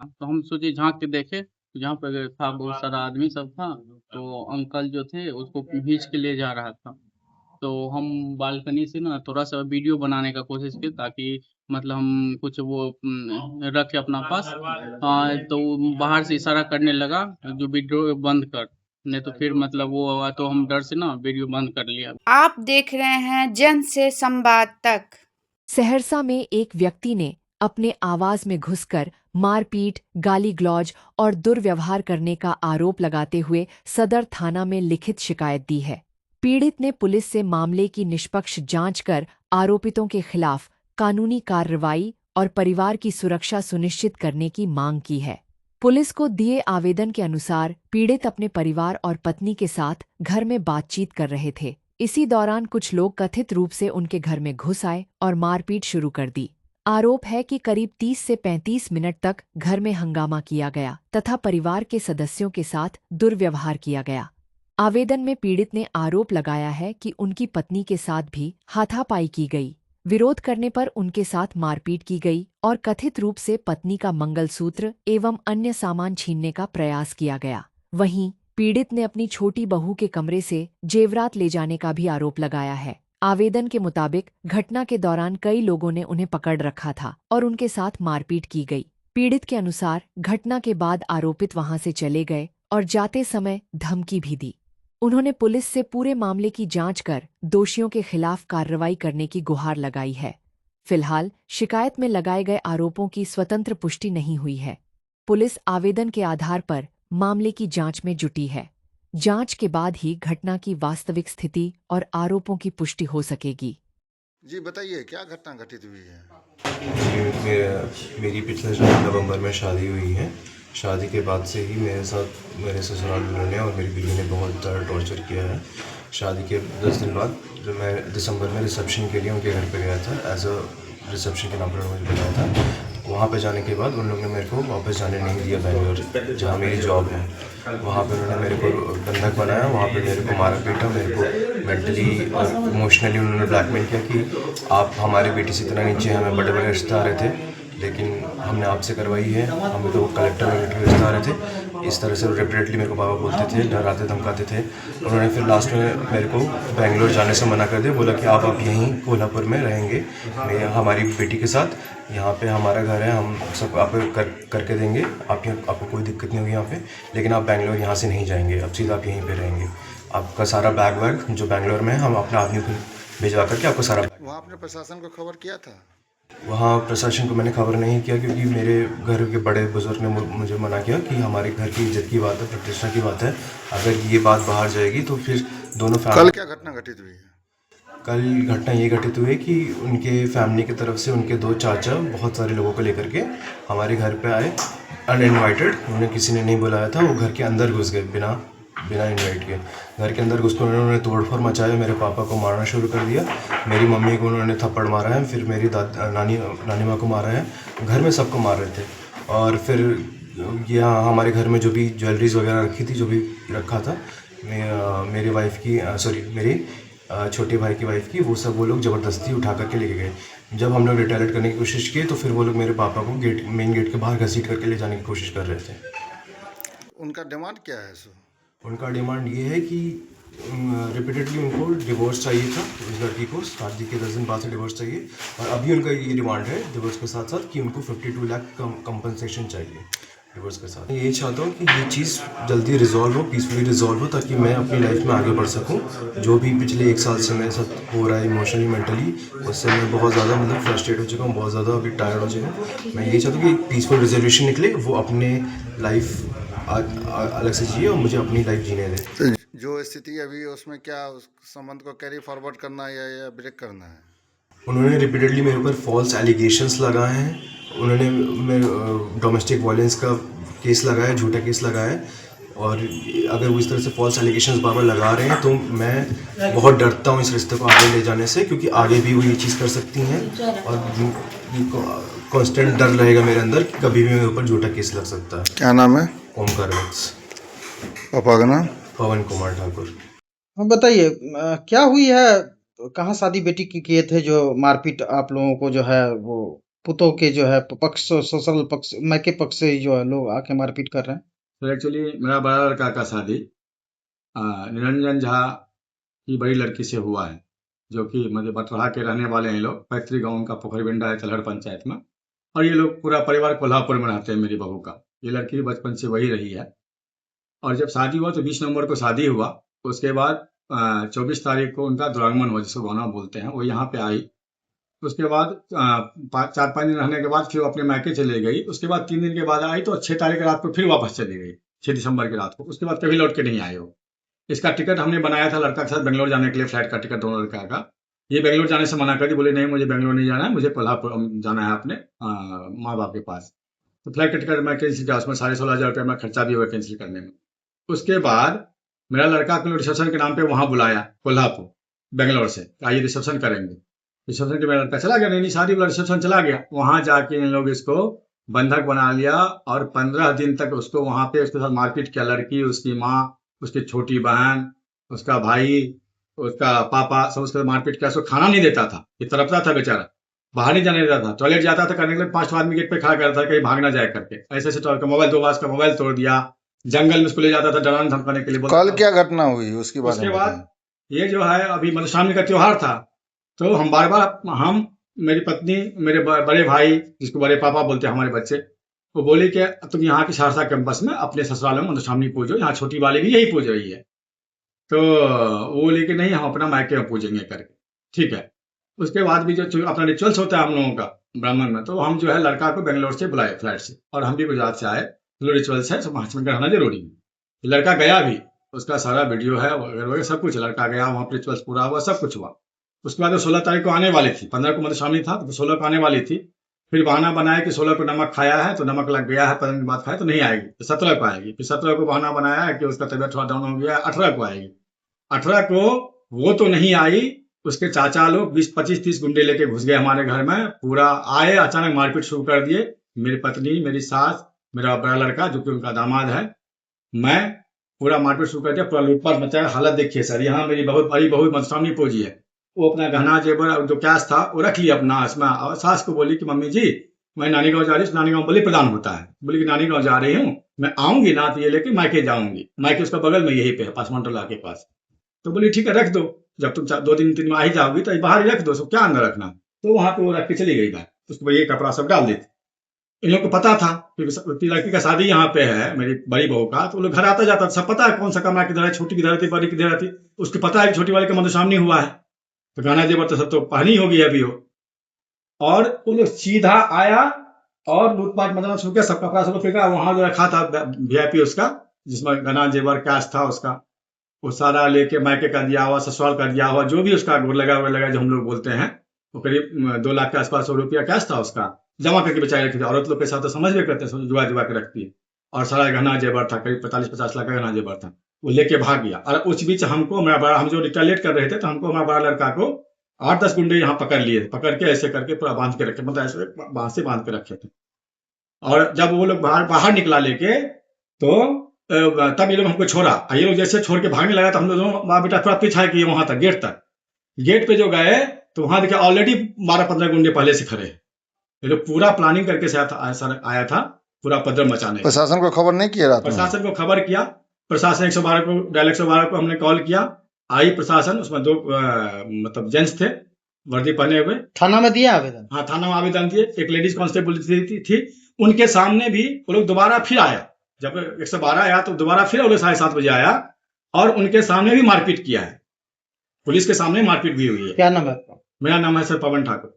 तो हम सोचे झाँक के देखे, तो जहाँ पे था बहुत सारा आदमी सब था, तो अंकल जो थे उसको खींच के ले जा रहा था। तो हम बालकनी से ना थोड़ा-सा वीडियो बनाने का कोशिश किए ताकि मतलब हम कुछ वो रखें अपना पास। तो वो बाहर से इशारा करने लगा जो वीडियो बंद कर, नहीं तो फिर मतलब वो हुआ तो हम डर से ना वीडियो बंद कर लिया। आप देख रहे हैं जन से संवाद तक। सहरसा में एक व्यक्ति ने अपने आवाज में घुसकर मारपीट, गाली गलौज और दुर्व्यवहार करने का आरोप लगाते हुए सदर थाना में लिखित शिकायत दी है। पीड़ित ने पुलिस से मामले की निष्पक्ष जांच कर आरोपितों के खिलाफ कानूनी कार्रवाई और परिवार की सुरक्षा सुनिश्चित करने की मांग की है। पुलिस को दिए आवेदन के अनुसार पीड़ित अपने परिवार और पत्नी के साथ घर में बातचीत कर रहे थे। इसी दौरान कुछ लोग कथित रूप से उनके घर में घुस आए और मारपीट शुरू कर दी। आरोप है कि करीब 30 से 35 मिनट तक घर में हंगामा किया गया तथा परिवार के सदस्यों के साथ दुर्व्यवहार किया गया। आवेदन में पीड़ित ने आरोप लगाया है कि उनकी पत्नी के साथ भी हाथापाई की गई, विरोध करने पर उनके साथ मारपीट की गई और कथित रूप से पत्नी का मंगलसूत्र एवं अन्य सामान छीनने का प्रयास किया गया। वहीं पीड़ित ने अपनी छोटी बहू के कमरे से जेवरात ले जाने का भी आरोप लगाया है। आवेदन के मुताबिक घटना के दौरान कई लोगों ने उन्हें पकड़ रखा था और उनके साथ मारपीट की गई। पीड़ित के अनुसार घटना के बाद आरोपित वहां से चले गए और जाते समय धमकी भी दी। उन्होंने पुलिस से पूरे मामले की जांच कर दोषियों के खिलाफ कार्रवाई करने की गुहार लगाई है। फिलहाल शिकायत में लगाए गए आरोपों की स्वतंत्र पुष्टि नहीं हुई है। पुलिस आवेदन के आधार पर मामले की जांच में जुटी है। जांच के बाद ही घटना की वास्तविक स्थिति और आरोपों की पुष्टि हो सकेगी। जी बताइए, क्या घटना घटित हुई है? मेरी पिछले साल नवंबर में शादी हुई है। शादी के बाद से ही मेरे साथ मेरे ससुराल वालों ने और मेरी बीवी ने बहुत ज़्यादा टॉर्चर किया है। शादी के 10 दिन बाद जब मैं दिसंबर में रिसेप्शन के लिए उनके घर पे गया था, एज अ रिसेप्शन के नाम पर मुझे बुलाया था। वहाँ पे जाने के बाद उन लोगों ने मेरे को वापस जाने नहीं दिया बेंगलोर, जहाँ मेरी जॉब है। वहाँ पे उन्होंने मेरे को बंधक बनाया, वहाँ पे मेरे को मारा पीटा, मेरे को मेंटली और इमोशनली उन्होंने ब्लैकमेल किया कि आप हमारी बेटी से इतना नीचे हैं। हमें बड़े बड़े रिश्ते आ रहे थे, लेकिन हमने आपसे करवाई है। हमें तो कलेक्टर वलेक्टर रिश्ते आ रहे थे। इस तरह से रिपीटेडली मेरे को पापा बोलते थे, डराते धमकाते थे। उन्होंने फिर लास्ट में मेरे को बेंगलोर जाने से मना कर दिया, बोला कि आप अब यहीं कोल्हापुर में रहेंगे हमारी बेटी के साथ। यहाँ पे हमारा घर है, हम सब आप करके देंगे, आपको कोई दिक्कत नहीं होगी यहाँ पे, लेकिन आप बेंगलोर यहाँ से नहीं जाएंगे, अब सीधा आप यहीं पे रहेंगे। आपका सारा बैग वैग जो बेंगलोर में है, हम अपने आदमी को भिजवा करके आपको सारा। वहाँ आपने प्रशासन को खबर किया था? वहाँ प्रशासन को मैंने खबर नहीं किया, क्योंकि मेरे घर के बड़े बुजुर्ग ने मुझे मना किया कि हमारे घर की इज्जत की बात है, प्रतिष्ठा की बात है, अगर ये बात बाहर जाएगी तो फिर दोनों फैमिली। कल क्या घटना घटित हुई है? कल घटना ये घटित हुई कि उनके फैमिली की तरफ से उनके 2 चाचा बहुत सारे लोगों को लेकर के हमारे घर पे आए, अनइनवाइटेड। उन्हें किसी ने नहीं बुलाया था, वो घर के अंदर घुस गए बिना इनवाइट के। घर के अंदर घुस कर उन्होंने तोड़फोड़ मचाया, मेरे पापा को मारना शुरू कर दिया, मेरी मम्मी को उन्होंने थप्पड़ मारा है, फिर मेरी नानी माँ को मारा है, घर में सबको मार रहे थे। और फिर यहाँ हमारे घर में जो भी ज्वेलरीज वगैरह रखी थी, जो भी रखा था, मेरी वाइफ की मेरी छोटे भाई की वाइफ की, वो लोग ज़बरदस्ती उठा करके लेके गए। जब हम लोग रिटायरेट करने की कोशिश की तो फिर वो लोग मेरे पापा को मेन गेट के बाहर घसीट करके ले जाने की कोशिश कर रहे थे। उनका डिमांड क्या है सो? उनका डिमांड ये है कि रिपीटेडली उनको डिवोर्स चाहिए था, उस लड़की को शादी के 10 दिन बाद से डिवोर्स चाहिए। और अभी उनका ये डिमांड है डिवोर्स के साथ साथ कि उनको 52 लाख कंपनसेशन चाहिए डिवोर्स के साथ। यही चाहता हूँ कि ये चीज़ जल्दी रिजॉल्व हो, पीसफुली रिजॉल्व हो, ताकि मैं अपनी लाइफ में आगे बढ़ सकूँ। जो भी पिछले 1 साल से मेरे साथ हो रहा है इमोशनली मेंटली, उससे मैं बहुत ज़्यादा मतलब फ्रस्ट्रेट हो चुका हूँ, बहुत ज़्यादा अभी टायर्ड हो चुका हूँ। मैं यही चाहता हूँ कि एक पीसफुल रेजोल्यूशन निकले, वो अपने लाइफ अलग से जिए और मुझे अपनी लाइफ जीने दें। तो जो स्थिति अभी है उसमें क्या उस संबंध को कैरी फॉरवर्ड करना है या ब्रेक करना है? उन्होंने रिपीटेडली मेरे ऊपर फॉल्स एलिगेशंस लगाए हैं। उन्होंने मेरे डोमेस्टिक वायलेंस का केस लगाया है, झूठा केस लगाया है। और अगर वो इस तरह से फॉल्स एलिगेशंस बार बार लगा रहे हैं तो मैं बहुत डरता हूँ इस रिश्ते को आगे ले जाने से, क्योंकि आगे भी वो ये चीज़ कर सकती हैं और कांस्टेंट डर रहेगा मेरे अंदर कि कभी भी मेरे ऊपर झूठा केस लग सकता है। क्या नाम है? ओमकार वत्स। पापा का नाम? पवन कुमार ठाकुर। हाँ बताइए, क्या हुई है? कहाँ शादी बेटी की किए थे जो मारपीट आप लोगों को जो है वो पुतों के जो है पक्ष, ससुराल पक्ष, मायके पक्ष से जो है लोग आके मारपीट कर रहे हैं। तो एक्चुअली मेरा बड़ा लड़का का शादी निरंजन झा की बड़ी लड़की से हुआ है, जो कि मतलब बटरहा के रहने वाले हैं लोग। पैतृक गाँव उनका पोखरबिंडा है, तलहड़ पंचायत में। और ये लोग पूरा परिवार कोल्हापुर में रहते हैं। मेरी बहू का ये लड़की भी बचपन से वही रही है। और जब शादी हुआ तो 20 नवंबर को शादी हुआ। उसके बाद 24 तारीख को उनका दुरागमन हुआ, जिसको गौना बोलते हैं। वो यहाँ पे आई। उसके बाद 4-5 दिन रहने के बाद फिर वो अपने मायके चले गई। उसके बाद 3 दिन के बाद आई तो 6 तारीख की रात को फिर वापस चली गई, 6 दिसंबर की रात को। उसके बाद कभी लौट के नहीं आए वो। इसका टिकट हमने बनाया था लड़का के साथ बेंगलोर जाने के लिए, फ्लाइट का टिकट दोनों लड़का का। ये बेंगलोर जाने से मना कर दी, बोले नहीं मुझे बेंगलोर नहीं जाना है, मुझे कोल्हापुर जाना है अपने माँ बाप के पास। तो फ्लाइट का टिकट मैं कैंसिल किया, उसमें 16,500 रुपये में खर्चा भी हुआ कैंसिल करने में। उसके बाद मेरा लड़का को रिसेप्शन के नाम पे वहाँ बुलाया कोल्हापुर बेंगलोर से, आइए रिसेप्शन करेंगे। रिसेप्शन के मेरा लड़का चला गया, नहीं शादी वाला रिसेप्शन चला गया। वहाँ जाके इन लोग इसको बंधक बना लिया और 15 दिन तक उसको वहाँ पे उसके साथ मारपीट किया। लड़की, उसकी माँ, उसकी छोटी बहन, उसका भाई, उसका पापा, सब उसके मारपीट किया। उसको खाना नहीं देता था, ये तड़पता था बेचारा, बाहर नहीं जाने देता था। टॉयलेट जाता था करने के लिए 5 आदमी गेट पे खड़ा करता था, कहीं भाग ना जाए करके। ऐसे ऐसे मोबाइल 2 बार का मोबाइल तोड़ दिया। जंगल में उसको ले जाता था डराने धमकाने के लिए। कल क्या घटना हुई उसके बारे उसके में बाद बताएं। ये जो है अभी मधुश्रावणी का त्योहार था, तो हम बार बार, हम, मेरी पत्नी, मेरे बड़े भाई, जिसको बड़े पापा बोलते हैं हमारे बच्चे, वो बोले कि तुम यहाँ की सहरसा कैंपस में अपने ससुराल में मधुश्रावणी पूजो, यहाँ छोटी वाली भी यही पूज रही है। तो वो बोले कि नहीं हम अपना मायके में पूजेंगे करके, ठीक है। उसके बाद भी जो अपना रिचुअल्स होता है हम लोगों का ब्राह्मण में, तो हम जो है लड़का को बेंगलोर से बुलाए फ्लाइट से, और हम भी गुजरात से आए। जो रिचुअल्स है सब महाचमन का रहना जरूरी है। लड़का गया भी, उसका सारा वीडियो है वगैरह सब कुछ। लड़का गया, वहाँ पर रिचुअल्स पूरा हुआ, सब कुछ हुआ। उसके बाद 16 तारीख को आने वाली थी, 15 को मधुश्रावणी था तो 16 को आने वाली थी। फिर बहाना बनाया कि 16 को नमक खाया है तो नमक लग गया है, 15 दिन बाद खाया तो नहीं आएगी, तो 17 को आएगी। फिर 17 को बहाना बनाया है कि उसका तबियत थोड़ा डाउन हो गया है, 18 को आएगी। 18 को वो तो नहीं आई, उसके चाचा लोग 20-25-30 गुंडे लेके घुस गए हमारे घर में। पूरा आए, अचानक मारपीट शुरू कर दिए। मेरी पत्नी, मेरी सास, मेरा बड़ा लड़का जो कि उनका दामाद है, मैं, पूरा मारपीट शुरू कर दिया। पूरा लूटपाट मचाया। हालत देखिए सर, यहाँ मेरी बहुत बड़ी बहू मधुश्रावणी पूजी है, वो अपना गहना जेवर जो कैश था वो रख लिया अपना इसमें। और सास को बोली कि मम्मी जी मैं नानी गाँव जा रही हूँ। नानी गाँव बलि प्रदान होता है, बोली कि नानी गाँव जा रही हूँ, मैं आऊंगी ना तो ये लेके मायके जाऊंगी। मायके उसका बगल में यही पे है, पासमंटोला के पास। तो बोली ठीक है रख दो, जब तुम 2-3 में आ ही जाओगी तो बाहर ही रख दो, सब क्या अंदर रखना। तो वहां पे वो रख के चली गई बात, उसको ये कपड़ा सब डाल देती। इन लोग को पता था कि लड़की का शादी यहाँ पे है मेरी बड़ी बहू का, तो वो लोग घर आता जाता था, सब पता है कौन सा कमरा किधर है, छोटी किधर थी, बड़ी किधर थी। उसको पता है कि छोटी वाले का मधुश्रावणी हुआ है, तो गहना जेवर तो सब तो पहनी होगी अभी हो। और वो लोग सीधा आया और लूटपाट मचाना शुरू किया। सब कपड़ा सब फेंका। वहां जो रखा था VIP उसका, जिसमें गहना जेवर कैश था उसका, वो सारा लेके मायके का दिया हुआ, ससुराल का दिया हुआ, जो भी उसका गोर लगा जो हम लोग बोलते हैं, वो करीब 2 लाख के आसपास रुपया कैश था उसका, जमा करके बचाए रखी थी। औरत लोग के साथ तो समझ भी करते हैं, जुआ के रखती है। और सारा गहना जेवर था, करीब 45-50 लाख का गहना जेवर था, वो लेके भाग गया। और उस बीच हमको, हम जो रिटेलिएट कर रहे थे, तो हमको हमारा बड़ा लड़का को 8-10 गुंडे यहाँ पकड़ लिए, पकड़ के ऐसे करके पूरा बांध के रखे, मतलब ऐसे बांध से बांध के रखे थे। और जब वो लोग बाहर निकला लेके, तो तब ये लोग हमको छोड़ा। ये लोग जैसे छोड़ के भागने लगा तो हम लोग माँ बेटा थोड़ा पीछा किए वहां तक, गेट तक। गेट पे जो गए तो वहां देखा ऑलरेडी 12-15 गुंडे पहले से खड़े। ये लोग पूरा प्लानिंग करके से आया था पूरा पदर मचाने। प्रशासन को खबर नहीं किया रात में? प्रशासन को खबर किया, प्रशासन 112 को, डायल 112 को हमने कॉल किया। आई प्रशासन, उसमें 2 मतलब जेंट्स थे वर्दी पहने हुए। थाना में दिया आवेदन? हाँ, थाना में आवेदन दिए। एक लेडीज कांस्टेबल थी, उनके सामने भी वो लोग दोबारा फिर आया। जब 112 आया तो दोबारा फिर वो लोग 7:30 बजे आया और उनके सामने भी मारपीट किया है। पुलिस के सामने मारपीट भी हुई है। क्या नाम है आपका? मेरा नाम है सर पवन ठाकुर।